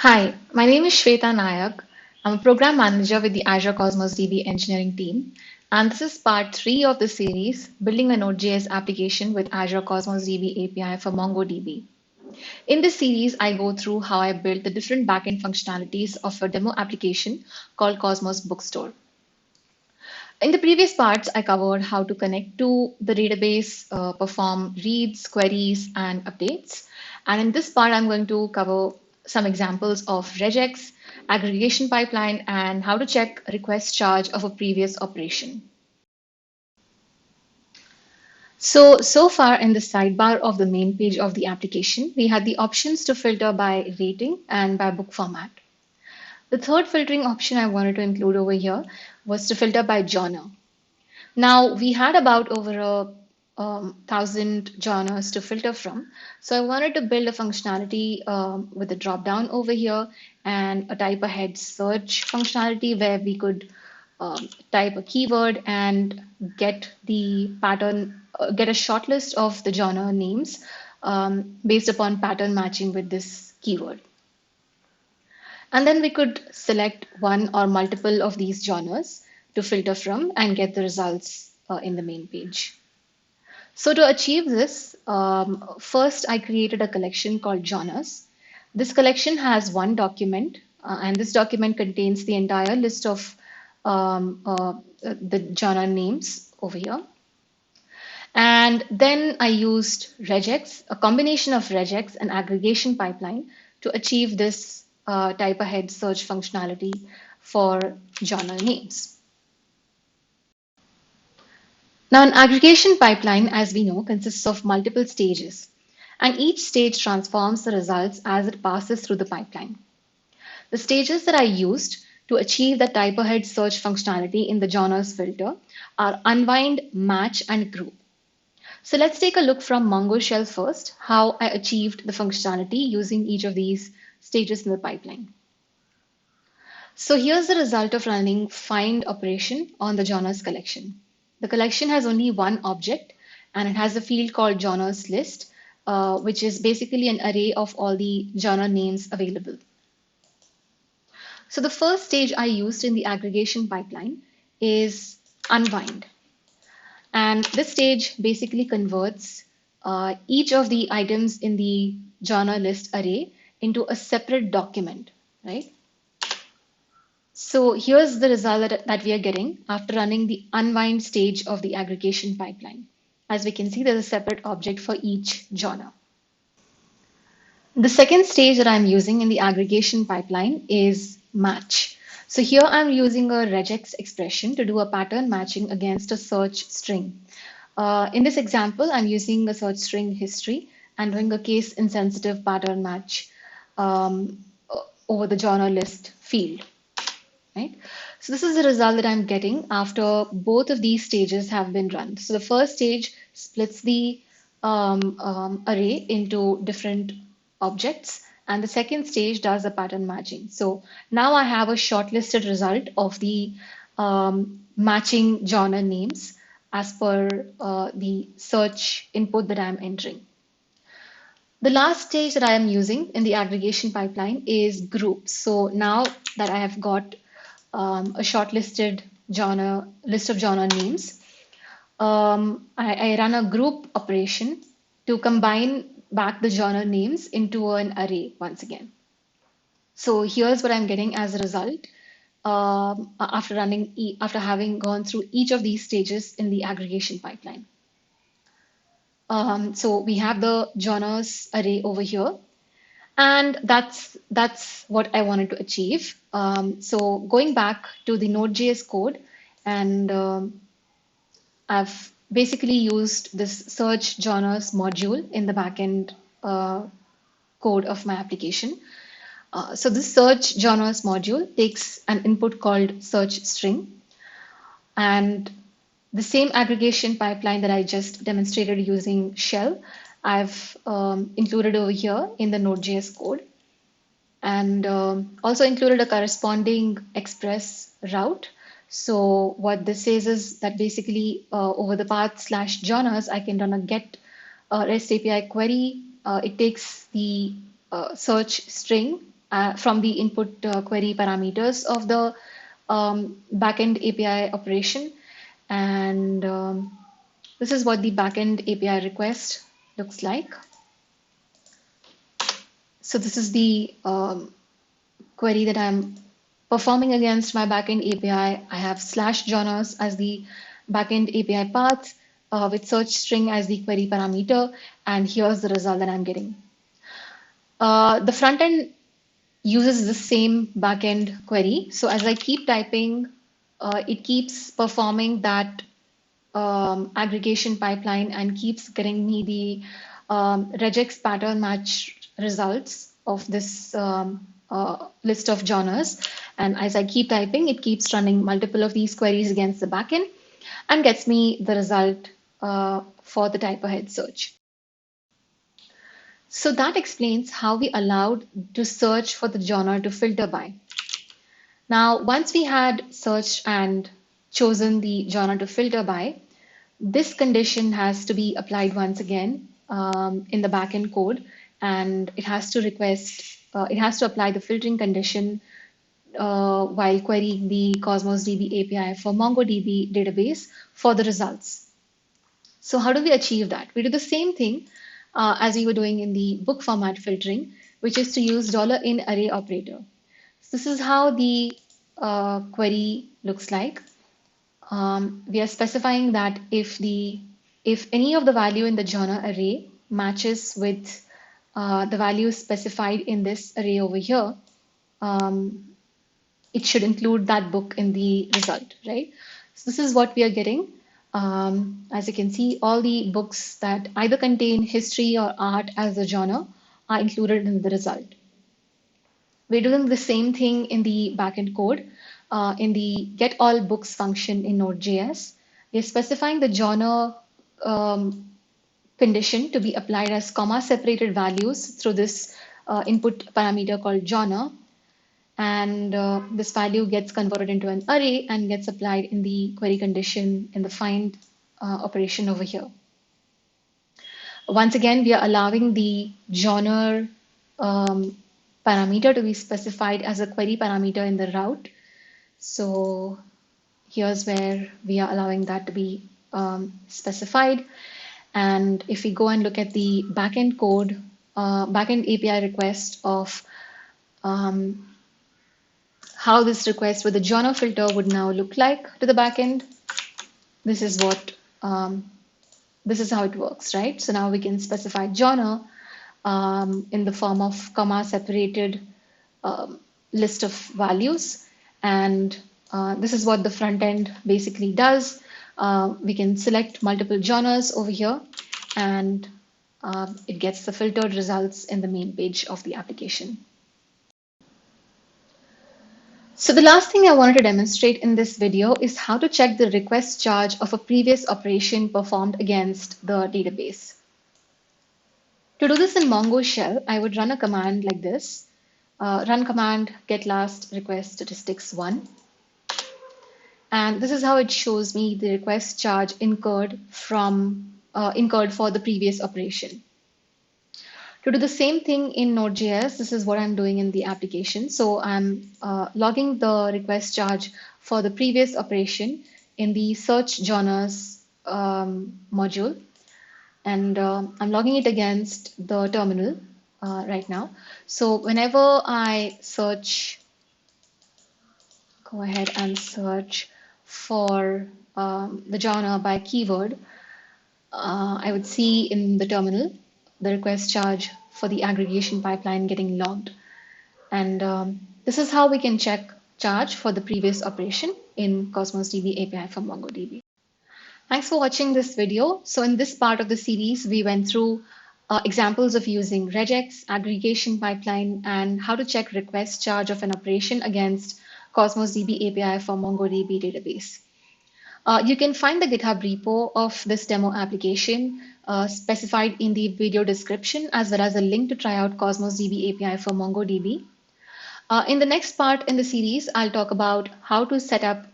Hi, my name is Shweta Nayak. I'm a program manager with the Azure Cosmos DB engineering team, and this is part three of the series, Building a Node.js application with Azure Cosmos DB API for MongoDB. In this series, I go through how I built the different backend functionalities of a demo application called Cosmos Bookstore. In the previous parts, I covered how to connect to the database, perform reads, queries, and updates. And in this part, I'm going to cover some examples of regex, aggregation pipeline, and how to check request charge of a previous operation. So far in the sidebar of the main page of the application, we had the options to filter by rating and by book format. The third filtering option I wanted to include over here was to filter by genre. Now we had about over a thousand genres to filter from. So I wanted to build a functionality with a drop down over here and a type ahead search functionality where we could type a keyword and get the pattern, get a short list of the genre names based upon pattern matching with this keyword. And then we could select one or multiple of these genres to filter from and get the results in the main page. So to achieve this, first I created a collection called genres. This collection has one document, and this document contains the entire list of the genre names over here. And then I used regex, a combination of regex and aggregation pipeline to achieve this type ahead search functionality for genre names. Now, an aggregation pipeline, as we know, consists of multiple stages, and each stage transforms the results as it passes through the pipeline. The stages that I used to achieve the type ahead search functionality in the genres filter are unwind, match, and group. So let's take a look from Mongo Shell first, how I achieved the functionality using each of these stages in the pipeline. So here's the result of running find operation on the genres collection. The collection has only one object and it has a field called genres list, which is basically an array of all the genre names available. So the first stage I used in the aggregation pipeline is unwind. And this stage basically converts each of the items in the genre list array into a separate document, right? So here's the result that we are getting after running the unwind stage of the aggregation pipeline. As we can see, there's a separate object for each genre. The second stage that I'm using in the aggregation pipeline is match. So here I'm using a regex expression to do a pattern matching against a search string. In this example, I'm using a search string history and doing a case insensitive pattern match over the genre list field. Right? So this is the result that I'm getting after both of these stages have been run. So the first stage splits the array into different objects, and the second stage does the pattern matching. So now I have a shortlisted result of the matching genre names as per the search input that I'm entering. The last stage that I am using in the aggregation pipeline is groups. So now that I have got a shortlisted genre list of genre names, I run a group operation to combine back the genre names into an array once again. So here's what I'm getting as a result after having gone through each of these stages in the aggregation pipeline. So we have the genres array over here, and that's what I wanted to achieve. So going back to the Node.js code, and I've basically used this search genres module in the backend code of my application. So this search genres module takes an input called search string, and the same aggregation pipeline that I just demonstrated using Shell, I've included over here in the Node.js code, and also included a corresponding express route. So what this says is that basically over the path/genres, I can run a get REST API query. It takes the search string from the input query parameters of the backend API operation. And this is what the backend API request looks like. So this is the query that I'm performing against my backend API. I have /journals as the backend API path with search string as the query parameter. And here's the result that I'm getting. The front end uses the same backend query. So as I keep typing, it keeps performing that aggregation pipeline and keeps getting me the regex pattern match results of this list of genres. And as I keep typing, it keeps running multiple of these queries against the backend and gets me the result for the type ahead search. So that explains how we allowed to search for the genre to filter by. Now, once we had searched and chosen the genre to filter by, this condition has to be applied once again in the backend code, and it has to apply the filtering condition while querying the Cosmos DB API for MongoDB database for the results. So how do we achieve that? We do the same thing as we were doing in the book format filtering, which is to use $in-array operator. So this is how the query looks like. We are specifying that if any of the value in the genre array matches with the value specified in this array over here, it should include that book in the result, right? So this is what we are getting. As you can see, all the books that either contain history or art as a genre are included in the result. We're doing the same thing in the backend code. In the getAllBooks function in Node.js, we're specifying the genre condition to be applied as comma-separated values through this input parameter called genre. And this value gets converted into an array and gets applied in the query condition in the find operation over here. Once again, we are allowing the genre parameter to be specified as a query parameter in the route. So here's where we are allowing that to be specified. And if we go and look at the backend code, backend API request of how this request with the genre filter would now look like to the backend, this is what this is how it works, right? So now we can specify genre in the form of comma separated list of values. And this is what the front end basically does. We can select multiple genres over here, and it gets the filtered results in the main page of the application. So the last thing I wanted to demonstrate in this video is how to check the request charge of a previous operation performed against the database. To do this in Mongo shell, I would run a command like this. Run command get last request statistics 1. And this is how it shows me the request charge incurred for the previous operation. To do the same thing in Node.js, this is what I'm doing in the application. So I'm logging the request charge for the previous operation in the search genres module. And I'm logging it against the terminal right now. So whenever I search, go ahead and search for the genre by keyword, I would see in the terminal the request charge for the aggregation pipeline getting logged. And this is how we can check charge for the previous operation in Cosmos DB API for MongoDB. Thanks for watching this video. So in this part of the series, we went through examples of using regex, aggregation pipeline, and how to check request charge of an operation against Cosmos DB API for MongoDB database. You can find the GitHub repo of this demo application specified in the video description, as well as a link to try out Cosmos DB API for MongoDB. In the next part in the series, I'll talk about how to set up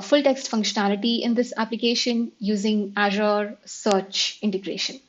full text functionality in this application using Azure Search integration.